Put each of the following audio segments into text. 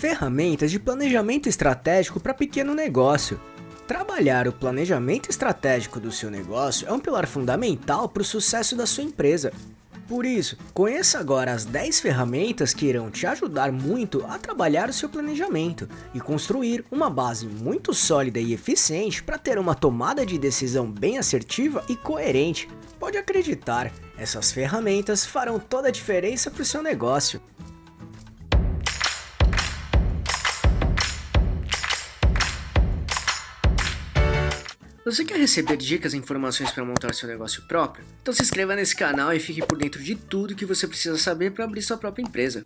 Ferramentas de planejamento estratégico para pequeno negócio. Trabalhar o planejamento estratégico do seu negócio é um pilar fundamental para o sucesso da sua empresa. Por isso, conheça agora as 10 ferramentas que irão te ajudar muito a trabalhar o seu planejamento e construir uma base muito sólida e eficiente para ter uma tomada de decisão bem assertiva e coerente. Pode acreditar, essas ferramentas farão toda a diferença para o seu negócio. Você quer receber dicas e informações para montar seu negócio próprio? Então se inscreva nesse canal e fique por dentro de tudo que você precisa saber para abrir sua própria empresa.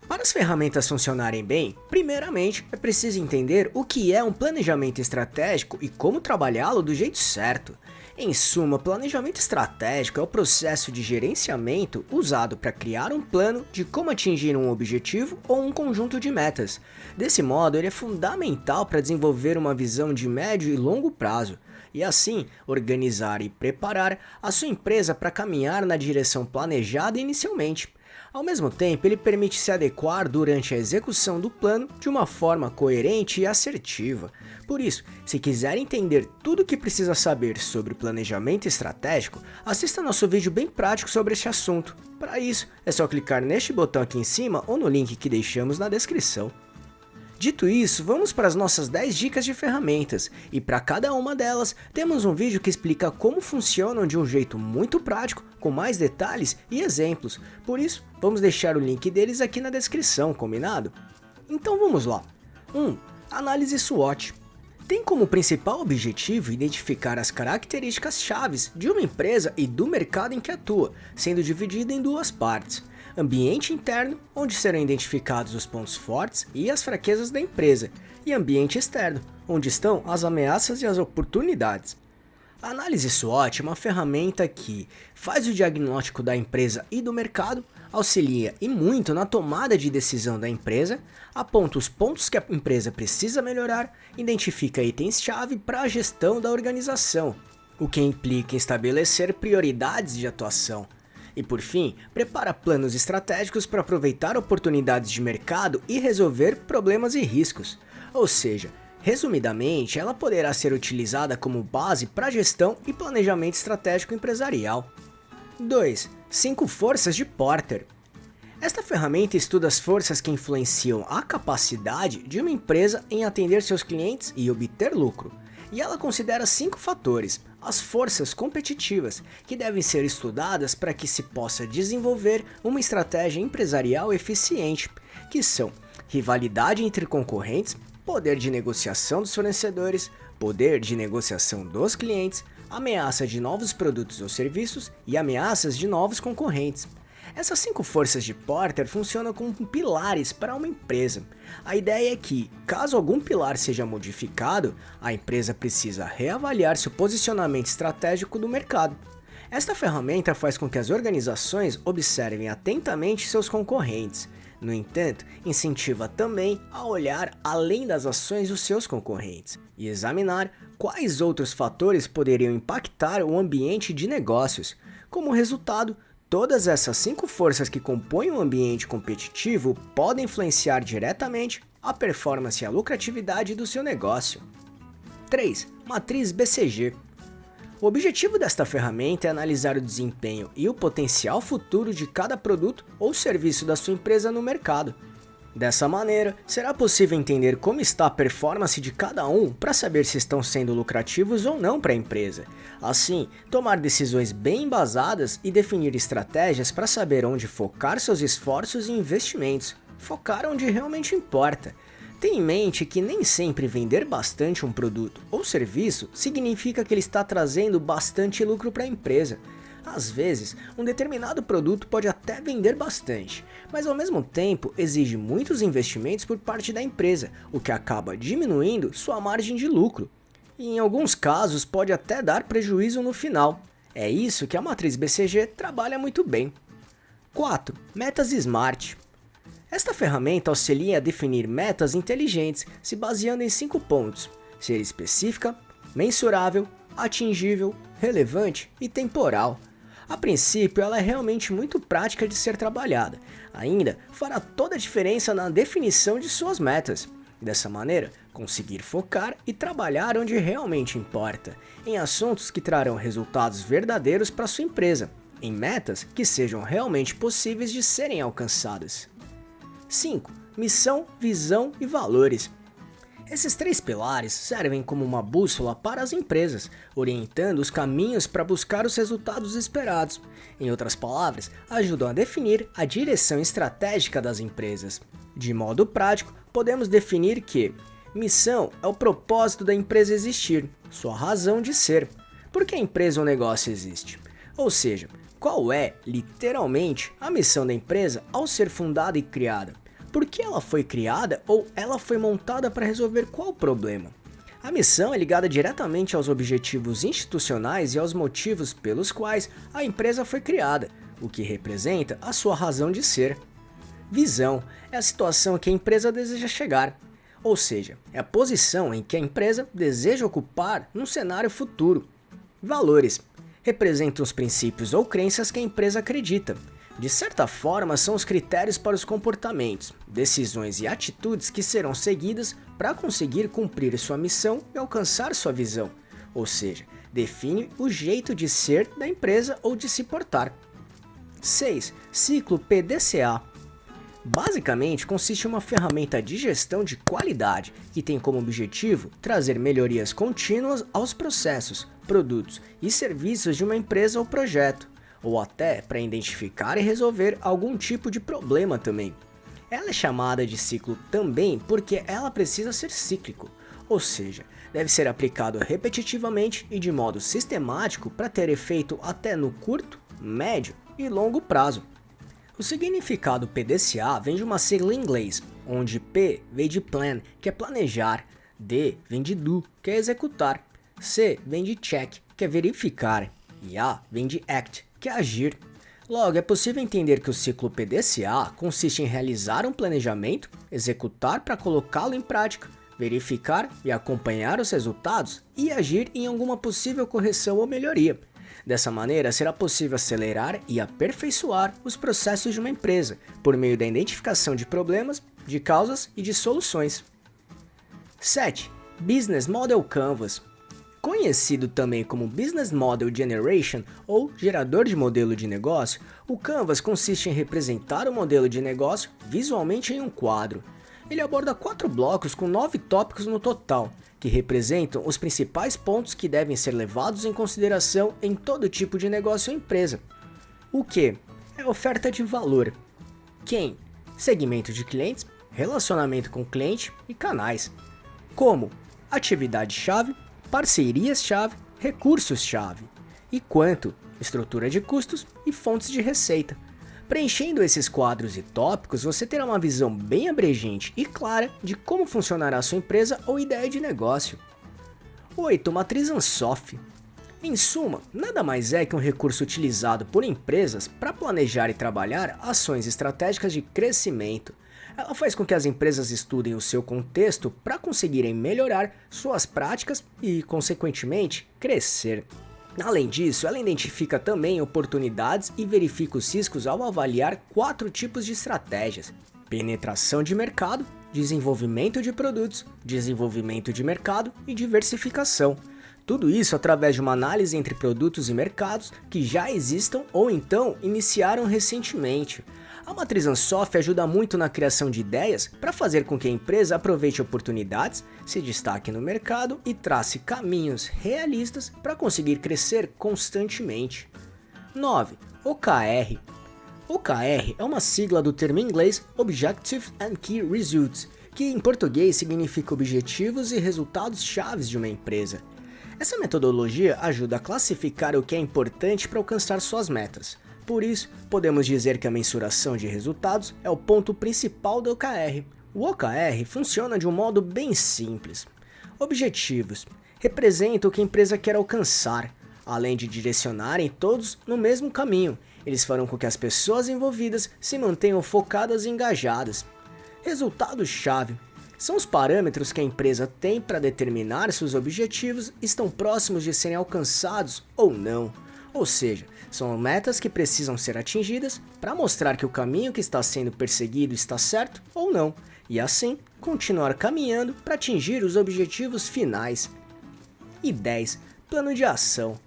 Para as ferramentas funcionarem bem, primeiramente é preciso entender o que é um planejamento estratégico e como trabalhá-lo do jeito certo. Em suma, planejamento estratégico é o processo de gerenciamento usado para criar um plano de como atingir um objetivo ou um conjunto de metas. Desse modo, ele é fundamental para desenvolver uma visão de médio e longo prazo, e assim organizar e preparar a sua empresa para caminhar na direção planejada inicialmente. Ao mesmo tempo, ele permite se adequar durante a execução do plano de uma forma coerente e assertiva. Por isso, se quiser entender tudo o que precisa saber sobre planejamento estratégico, assista nosso vídeo bem prático sobre este assunto. Para isso, é só clicar neste botão aqui em cima ou no link que deixamos na descrição. Dito isso, vamos para as nossas 10 dicas de ferramentas, e para cada uma delas temos um vídeo que explica como funcionam de um jeito muito prático, com mais detalhes e exemplos, por isso vamos deixar o link deles aqui na descrição, combinado? Então vamos lá. 1. Análise SWOT. Tem como principal objetivo identificar as características chaves de uma empresa e do mercado em que atua, sendo dividida em duas partes. Ambiente interno, onde serão identificados os pontos fortes e as fraquezas da empresa, e ambiente externo, onde estão as ameaças e as oportunidades. A análise SWOT é uma ferramenta que faz o diagnóstico da empresa e do mercado, auxilia e muito na tomada de decisão da empresa, aponta os pontos que a empresa precisa melhorar, identifica itens-chave para a gestão da organização, o que implica em estabelecer prioridades de atuação. E por fim, prepara planos estratégicos para aproveitar oportunidades de mercado e resolver problemas e riscos. Ou seja, resumidamente, ela poderá ser utilizada como base para gestão e planejamento estratégico empresarial. 2. 5 forças de Porter. Esta ferramenta estuda as forças que influenciam a capacidade de uma empresa em atender seus clientes e obter lucro. E ela considera 5 fatores, as forças competitivas, que devem ser estudadas para que se possa desenvolver uma estratégia empresarial eficiente, que são rivalidade entre concorrentes, poder de negociação dos fornecedores, poder de negociação dos clientes, ameaça de novos produtos ou serviços e ameaças de novos concorrentes. Essas 5 forças de Porter funcionam como pilares para uma empresa. A ideia é que, caso algum pilar seja modificado, a empresa precisa reavaliar seu posicionamento estratégico do mercado. Esta ferramenta faz com que as organizações observem atentamente seus concorrentes. No entanto, incentiva também a olhar além das ações dos seus concorrentes e examinar quais outros fatores poderiam impactar o ambiente de negócios. Como resultado, todas essas 5 forças que compõem o ambiente competitivo podem influenciar diretamente a performance e a lucratividade do seu negócio. 3. Matriz BCG. O objetivo desta ferramenta é analisar o desempenho e o potencial futuro de cada produto ou serviço da sua empresa no mercado. Dessa maneira, será possível entender como está a performance de cada um para saber se estão sendo lucrativos ou não para a empresa. Assim, tomar decisões bem embasadas e definir estratégias para saber onde focar seus esforços e investimentos. Focar onde realmente importa. Tenha em mente que nem sempre vender bastante um produto ou serviço significa que ele está trazendo bastante lucro para a empresa. Às vezes, um determinado produto pode até vender bastante, mas ao mesmo tempo exige muitos investimentos por parte da empresa, o que acaba diminuindo sua margem de lucro. E em alguns casos pode até dar prejuízo no final. É isso que a matriz BCG trabalha muito bem. 4. Metas SMART. Esta ferramenta auxilia a definir metas inteligentes se baseando em 5 pontos: ser específica, mensurável, atingível, relevante e temporal. A princípio, ela é realmente muito prática de ser trabalhada. Ainda fará toda a diferença na definição de suas metas. Dessa maneira, conseguir focar e trabalhar onde realmente importa, em assuntos que trarão resultados verdadeiros para sua empresa, em metas que sejam realmente possíveis de serem alcançadas. 5. Missão, visão e valores. Esses 3 pilares servem como uma bússola para as empresas, orientando os caminhos para buscar os resultados esperados. Em outras palavras, ajudam a definir a direção estratégica das empresas. De modo prático, podemos definir que missão é o propósito da empresa existir, sua razão de ser. Por que a empresa ou negócio existe? Ou seja, qual é, literalmente, a missão da empresa ao ser fundada e criada? Por que ela foi criada ou ela foi montada para resolver qual problema? A missão é ligada diretamente aos objetivos institucionais e aos motivos pelos quais a empresa foi criada, o que representa a sua razão de ser. Visão é a situação que a empresa deseja chegar, ou seja, é a posição em que a empresa deseja ocupar num cenário futuro. Valores representam os princípios ou crenças que a empresa acredita. De certa forma, são os critérios para os comportamentos, decisões e atitudes que serão seguidas para conseguir cumprir sua missão e alcançar sua visão, ou seja, define o jeito de ser da empresa ou de se portar. 6. Ciclo PDCA. Basicamente, consiste em uma ferramenta de gestão de qualidade que tem como objetivo trazer melhorias contínuas aos processos, produtos e serviços de uma empresa ou projeto, ou até para identificar e resolver algum tipo de problema também. Ela é chamada de ciclo também porque ela precisa ser cíclico, ou seja, deve ser aplicado repetitivamente e de modo sistemático para ter efeito até no curto, médio e longo prazo. O significado PDCA vem de uma sigla em inglês, onde P vem de plan, que é planejar, D vem de do, que é executar, C vem de check, que é verificar, e A vem de act, que é agir. Logo, é possível entender que o ciclo PDCA consiste em realizar um planejamento, executar para colocá-lo em prática, verificar e acompanhar os resultados e agir em alguma possível correção ou melhoria. Dessa maneira, será possível acelerar e aperfeiçoar os processos de uma empresa, por meio da identificação de problemas, de causas e de soluções. 7. Business Model Canvas. Conhecido também como Business Model Generation ou gerador de modelo de negócio, o Canvas consiste em representar o modelo de negócio visualmente em um quadro. Ele aborda 4 blocos com 9 tópicos no total, que representam os principais pontos que devem ser levados em consideração em todo tipo de negócio ou empresa. O que? É oferta de valor. Quem? Segmento de clientes, relacionamento com o cliente e canais. Como? Atividade-chave, parcerias-chave, recursos-chave. E quanto? Estrutura de custos e fontes de receita. Preenchendo esses quadros e tópicos, você terá uma visão bem abrangente e clara de como funcionará a sua empresa ou ideia de negócio. 8. Matriz Ansoff. Em suma, nada mais é que um recurso utilizado por empresas para planejar e trabalhar ações estratégicas de crescimento. Ela faz com que as empresas estudem o seu contexto para conseguirem melhorar suas práticas e, consequentemente, crescer. Além disso, ela identifica também oportunidades e verifica os riscos ao avaliar 4 tipos de estratégias: penetração de mercado, desenvolvimento de produtos, desenvolvimento de mercado e diversificação. Tudo isso através de uma análise entre produtos e mercados que já existam ou então iniciaram recentemente. A matriz Ansoff ajuda muito na criação de ideias para fazer com que a empresa aproveite oportunidades, se destaque no mercado e trace caminhos realistas para conseguir crescer constantemente. 9. OKR. OKR é uma sigla do termo em inglês Objective and Key Results, que em português significa objetivos e resultados chaves de uma empresa. Essa metodologia ajuda a classificar o que é importante para alcançar suas metas. Por isso, podemos dizer que a mensuração de resultados é o ponto principal do OKR. O OKR funciona de um modo bem simples. Objetivos representam o que a empresa quer alcançar, além de direcionarem todos no mesmo caminho. Eles farão com que as pessoas envolvidas se mantenham focadas e engajadas. Resultados-chave são os parâmetros que a empresa tem para determinar se os objetivos estão próximos de serem alcançados ou não. Ou seja, são metas que precisam ser atingidas para mostrar que o caminho que está sendo perseguido está certo ou não, e assim continuar caminhando para atingir os objetivos finais. E 10. Plano de ação.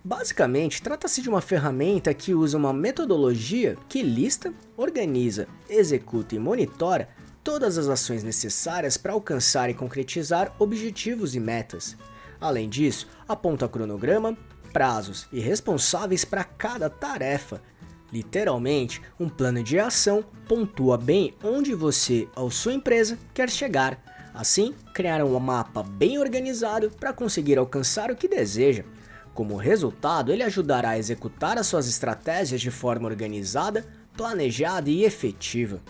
Basicamente, trata-se de uma ferramenta que usa uma metodologia que lista, organiza, executa e monitora todas as ações necessárias para alcançar e concretizar objetivos e metas. Além disso, aponta cronograma, prazos e responsáveis para cada tarefa. Literalmente, um plano de ação pontua bem onde você ou sua empresa quer chegar. Assim, criar um mapa bem organizado para conseguir alcançar o que deseja. Como resultado, ele ajudará a executar as suas estratégias de forma organizada, planejada e efetiva.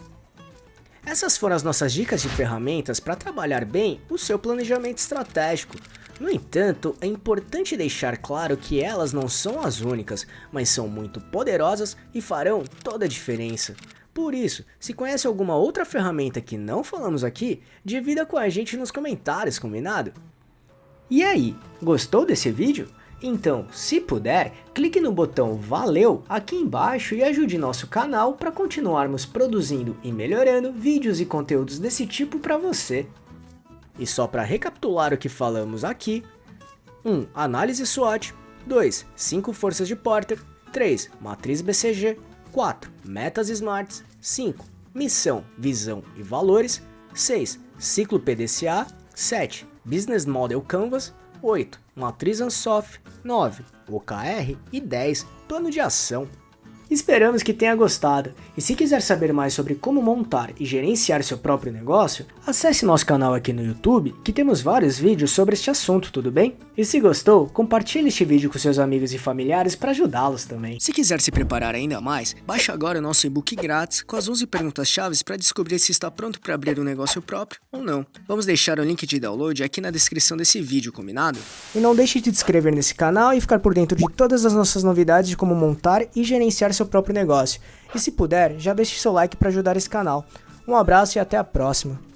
Essas foram as nossas dicas de ferramentas para trabalhar bem o seu planejamento estratégico. No entanto, é importante deixar claro que elas não são as únicas, mas são muito poderosas e farão toda a diferença. Por isso, se conhece alguma outra ferramenta que não falamos aqui, divida com a gente nos comentários, combinado? E aí, gostou desse vídeo? Então, se puder, clique no botão Valeu aqui embaixo e ajude nosso canal para continuarmos produzindo e melhorando vídeos e conteúdos desse tipo para você. E só para recapitular o que falamos aqui: 1. Análise SWOT. 2. 5 forças de Porter. 3. Matriz BCG. 4. Metas SMART. 5. Missão, visão e valores. 6. Ciclo PDCA. 7. Business Model Canvas. 8. Matriz Ansoff. 9. OKR e 10. Plano de ação. Esperamos que tenha gostado, e se quiser saber mais sobre como montar e gerenciar seu próprio negócio, acesse nosso canal aqui no YouTube, que temos vários vídeos sobre este assunto, tudo bem? E se gostou, compartilhe este vídeo com seus amigos e familiares para ajudá-los também. Se quiser se preparar ainda mais, baixe agora o nosso e-book grátis com as 11 perguntas-chave para descobrir se está pronto para abrir um negócio próprio ou não. Vamos deixar o link de download aqui na descrição desse vídeo, combinado? E não deixe de se inscrever nesse canal e ficar por dentro de todas as nossas novidades de como montar e gerenciar seu próprio negócio. E se puder, já deixe seu like para ajudar esse canal. Um abraço e até a próxima.